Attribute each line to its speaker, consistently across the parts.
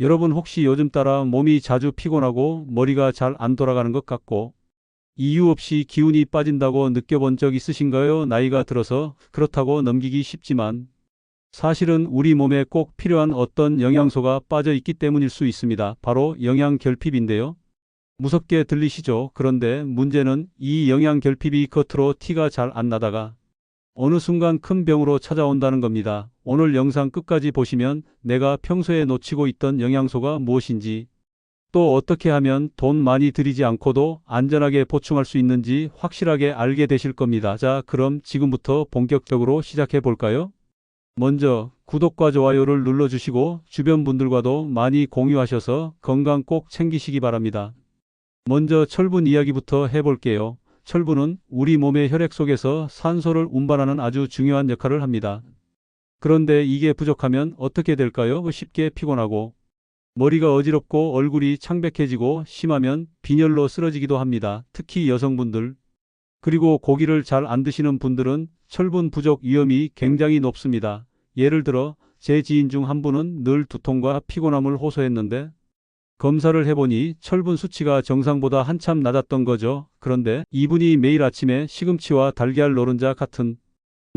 Speaker 1: 여러분 혹시 요즘 따라 몸이 자주 피곤하고 머리가 잘 안 돌아가는 것 같고 이유 없이 기운이 빠진다고 느껴본 적 있으신가요? 나이가 들어서 그렇다고 넘기기 쉽지만 사실은 우리 몸에 꼭 필요한 어떤 영양소가 빠져 있기 때문일 수 있습니다. 바로 영양결핍인데요. 무섭게 들리시죠? 그런데 문제는 이 영양결핍이 겉으로 티가 잘 안 나다가 어느 순간 큰 병으로 찾아온다는 겁니다. 오늘 영상 끝까지 보시면 내가 평소에 놓치고 있던 영양소가 무엇인지, 또 어떻게 하면 돈 많이 들이지 않고도 안전하게 보충할 수 있는지 확실하게 알게 되실 겁니다. 자, 그럼 지금부터 본격적으로 시작해 볼까요? 먼저 구독과 좋아요를 눌러주시고 주변 분들과도 많이 공유하셔서 건강 꼭 챙기시기 바랍니다. 먼저 철분 이야기부터 해볼게요. 철분은 우리 몸의 혈액 속에서 산소를 운반하는 아주 중요한 역할을 합니다. 그런데 이게 부족하면 어떻게 될까요? 쉽게 피곤하고 머리가 어지럽고 얼굴이 창백해지고 심하면 빈혈로 쓰러지기도 합니다. 특히 여성분들, 그리고 고기를 잘 안 드시는 분들은 철분 부족 위험이 굉장히 높습니다. 예를 들어 제 지인 중 한 분은 늘 두통과 피곤함을 호소했는데 검사를 해보니 철분 수치가 정상보다 한참 낮았던 거죠. 그런데 이분이 매일 아침에 시금치와 달걀 노른자 같은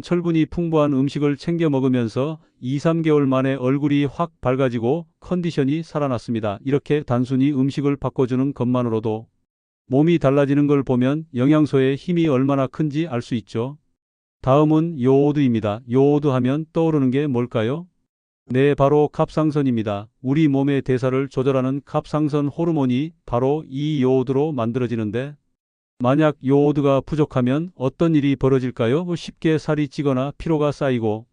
Speaker 1: 철분이 풍부한 음식을 챙겨 먹으면서 2, 3개월 만에 얼굴이 확 밝아지고 컨디션이 살아났습니다. 이렇게 단순히 음식을 바꿔주는 것만으로도 몸이 달라지는 걸 보면 영양소의 힘이 얼마나 큰지 알 수 있죠. 다음은 요오드입니다. 요오드 하면 떠오르는 게 뭘까요? 네, 바로 갑상선입니다. 우리 몸의 대사를 조절하는 갑상선 호르몬이 바로 이 요오드로 만들어지는데 만약 요오드가 부족하면 어떤 일이 벌어질까요? 쉽게 살이 찌거나 피로가 쌓이고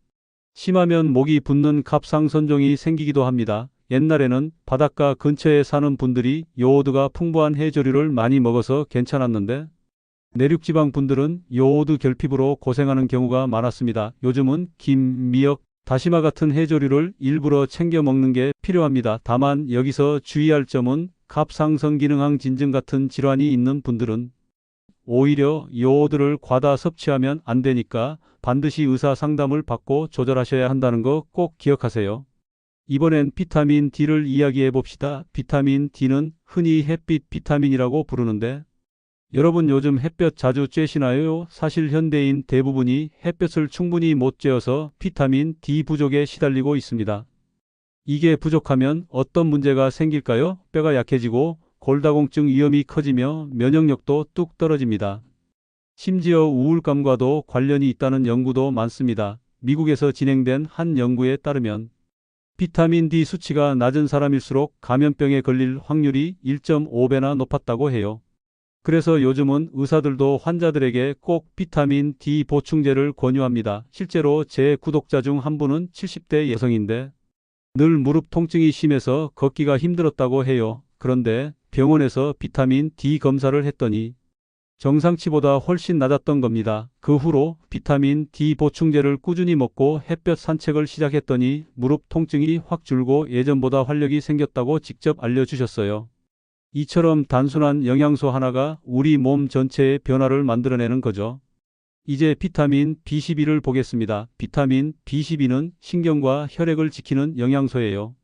Speaker 1: 심하면 목이 붓는 갑상선종이 생기기도 합니다. 옛날에는 바닷가 근처에 사는 분들이 요오드가 풍부한 해조류를 많이 먹어서 괜찮았는데 내륙지방 분들은 요오드 결핍으로 고생하는 경우가 많았습니다. 요즘은 김, 미역, 다시마 같은 해조류를 일부러 챙겨 먹는 게 필요합니다. 다만 여기서 주의할 점은 갑상선 기능항 진증 같은 질환이 있는 분들은 오히려 요오드를 과다 섭취하면 안 되니까 반드시 의사 상담을 받고 조절하셔야 한다는 거 꼭 기억하세요. 이번엔 비타민 D를 이야기해 봅시다. 비타민 D는 흔히 햇빛 비타민이라고 부르는데 여러분 요즘 햇볕 자주 쬐시나요? 사실 현대인 대부분이 햇볕을 충분히 못 쬐어서 비타민 D 부족에 시달리고 있습니다. 이게 부족하면 어떤 문제가 생길까요? 뼈가 약해지고 골다공증 위험이 커지며 면역력도 뚝 떨어집니다. 심지어 우울감과도 관련이 있다는 연구도 많습니다. 미국에서 진행된 한 연구에 따르면 비타민 D 수치가 낮은 사람일수록 감염병에 걸릴 확률이 1.5배나 높았다고 해요. 그래서 요즘은 의사들도 환자들에게 꼭 비타민 D 보충제를 권유합니다. 실제로 제 구독자 중 한 분은 70대 여성인데 늘 무릎 통증이 심해서 걷기가 힘들었다고 해요. 그런데 병원에서 비타민 D 검사를 했더니 정상치보다 훨씬 낮았던 겁니다. 그 후로 비타민 D 보충제를 꾸준히 먹고 햇볕 산책을 시작했더니 무릎 통증이 확 줄고 예전보다 활력이 생겼다고 직접 알려주셨어요. 이처럼 단순한 영양소 하나가 우리 몸 전체의 변화를 만들어내는 거죠. 이제 비타민 B12를 보겠습니다. 비타민 B12는 신경과 혈액을 지키는 영양소예요.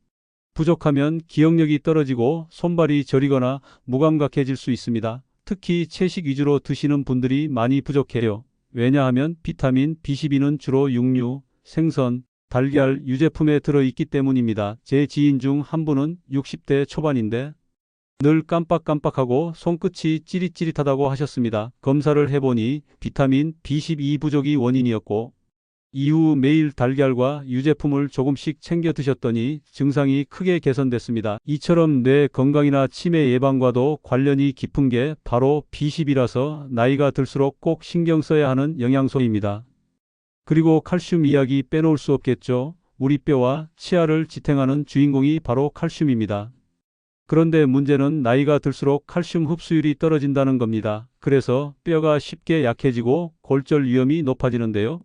Speaker 1: 부족하면 기억력이 떨어지고 손발이 저리거나 무감각해질 수 있습니다. 특히 채식 위주로 드시는 분들이 많이 부족해요. 왜냐하면 비타민 B12는 주로 육류, 생선, 달걀, 유제품에 들어있기 때문입니다. 제 지인 중 한 분은 60대 초반인데 늘 깜빡깜빡하고 손끝이 찌릿찌릿하다고 하셨습니다. 검사를 해보니 비타민 B12 부족이 원인이었고 이후 매일 달걀과 유제품을 조금씩 챙겨 드셨더니 증상이 크게 개선됐습니다. 이처럼 뇌 건강이나 치매 예방과도 관련이 깊은 게 바로 B12라서 나이가 들수록 꼭 신경 써야 하는 영양소입니다. 그리고 칼슘 이야기 빼놓을 수 없겠죠. 우리 뼈와 치아를 지탱하는 주인공이 바로 칼슘입니다. 그런데 문제는 나이가 들수록 칼슘 흡수율이 떨어진다는 겁니다. 그래서 뼈가 쉽게 약해지고 골절 위험이 높아지는데요.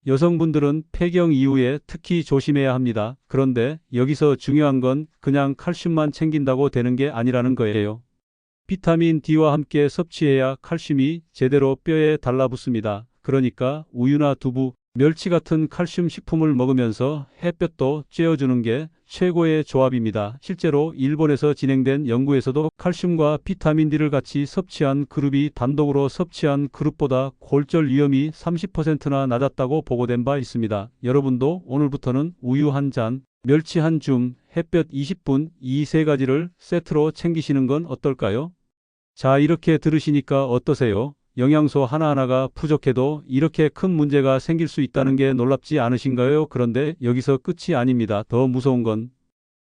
Speaker 1: 여성분들은 폐경 이후에 특히 조심해야 합니다. 그런데 여기서 중요한 건 그냥 칼슘만 챙긴다고 되는 게 아니라는 거예요. 비타민 D와 함께 섭취해야 칼슘이 제대로 뼈에 달라붙습니다. 그러니까 우유나 두부, 멸치 같은 칼슘 식품을 먹으면서 햇볕도 쬐어주는 게 최고의 조합입니다. 실제로 일본에서 진행된 연구에서도 칼슘과 비타민 D를 같이 섭취한 그룹이 단독으로 섭취한 그룹보다 골절 위험이 30%나 낮았다고 보고된 바 있습니다. 여러분도 오늘부터는 우유 한 잔, 멸치 한 줌, 햇볕 20분 이 세 가지를 세트로 챙기시는 건 어떨까요? 자, 이렇게 들으시니까 어떠세요? 영양소 하나하나가 부족해도 이렇게 큰 문제가 생길 수 있다는 게 놀랍지 않으신가요? 그런데 여기서 끝이 아닙니다. 더 무서운 건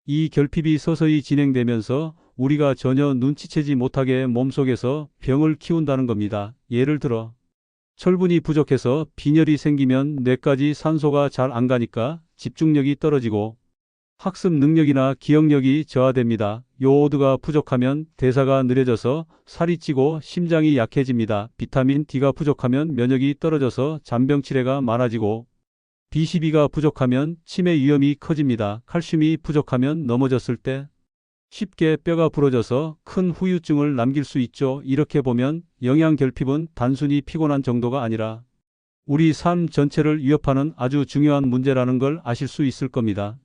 Speaker 1: 이 결핍이 서서히 진행되면서 우리가 전혀 눈치채지 못하게 몸속에서 병을 키운다는 겁니다. 예를 들어 철분이 부족해서 빈혈이 생기면 뇌까지 산소가 잘 안 가니까 집중력이 떨어지고 학습 능력이나 기억력이 저하됩니다. 요오드가 부족하면 대사가 느려져서 살이 찌고 심장이 약해집니다. 비타민 D가 부족하면 면역이 떨어져서 잔병 치레가 많아지고 B12가 부족하면 치매 위험이 커집니다. 칼슘이 부족하면 넘어졌을 때 쉽게 뼈가 부러져서 큰 후유증을 남길 수 있죠. 이렇게 보면 영양 결핍은 단순히 피곤한 정도가 아니라 우리 삶 전체를 위협하는 아주 중요한 문제라는 걸 아실 수 있을 겁니다.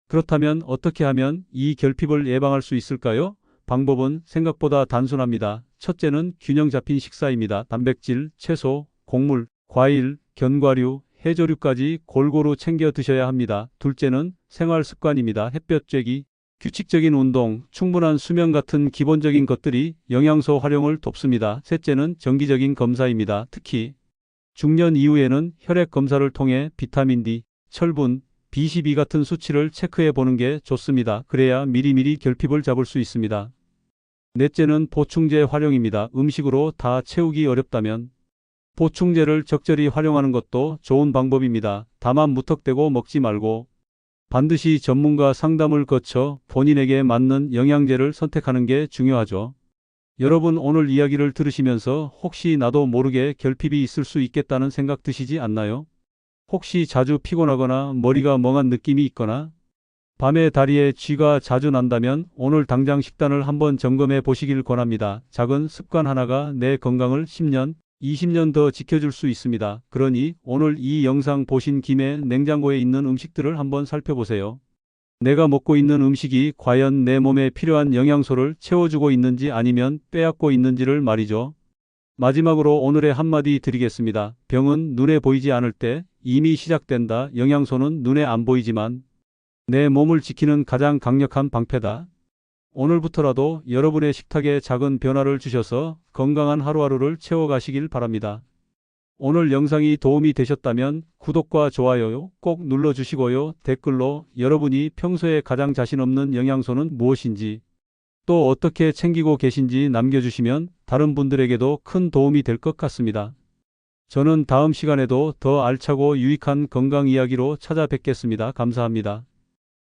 Speaker 1: 그렇다면 어떻게 하면 이 결핍을 예방할 수 있을까요? 방법은 생각보다 단순합니다. 첫째는 균형 잡힌 식사입니다. 단백질, 채소, 곡물, 과일, 견과류, 해조류까지 골고루 챙겨 드셔야 합니다. 둘째는 생활 습관입니다. 햇볕 쬐기, 규칙적인 운동, 충분한 수면 같은 기본적인 것들이 영양소 활용을 돕습니다. 셋째는 정기적인 검사입니다. 특히 중년 이후에는 혈액 검사를 통해 비타민 D, 철분, B12 같은 수치를 체크해 보는 게 좋습니다. 그래야 미리미리 결핍을 잡을 수 있습니다. 넷째는 보충제 활용입니다. 음식으로 다 채우기 어렵다면 보충제를 적절히 활용하는 것도 좋은 방법입니다. 다만 무턱대고 먹지 말고 반드시 전문가 상담을 거쳐 본인에게 맞는 영양제를 선택하는 게 중요하죠. 여러분, 오늘 이야기를 들으시면서 혹시 나도 모르게 결핍이 있을 수 있겠다는 생각 드시지 않나요? 혹시 자주 피곤하거나 머리가 멍한 느낌이 있거나 밤에 다리에 쥐가 자주 난다면 오늘 당장 식단을 한번 점검해 보시길 권합니다. 작은 습관 하나가 내 건강을 10년, 20년 더 지켜줄 수 있습니다. 그러니 오늘 이 영상 보신 김에 냉장고에 있는 음식들을 한번 살펴보세요. 내가 먹고 있는 음식이 과연 내 몸에 필요한 영양소를 채워주고 있는지 아니면 빼앗고 있는지를 말이죠. 마지막으로 오늘의 한마디 드리겠습니다. 병은 눈에 보이지 않을 때 이미 시작된다. 영양소는 눈에 안 보이지만 내 몸을 지키는 가장 강력한 방패다. 오늘부터라도 여러분의 식탁에 작은 변화를 주셔서 건강한 하루하루를 채워가시길 바랍니다. 오늘 영상이 도움이 되셨다면 구독과 좋아요 꼭 눌러주시고요. 댓글로 여러분이 평소에 가장 자신 없는 영양소는 무엇인지 또 어떻게 챙기고 계신지 남겨주시면 다른 분들에게도 큰 도움이 될 것 같습니다. 저는 다음 시간에도 더 알차고 유익한 건강 이야기로 찾아뵙겠습니다. 감사합니다.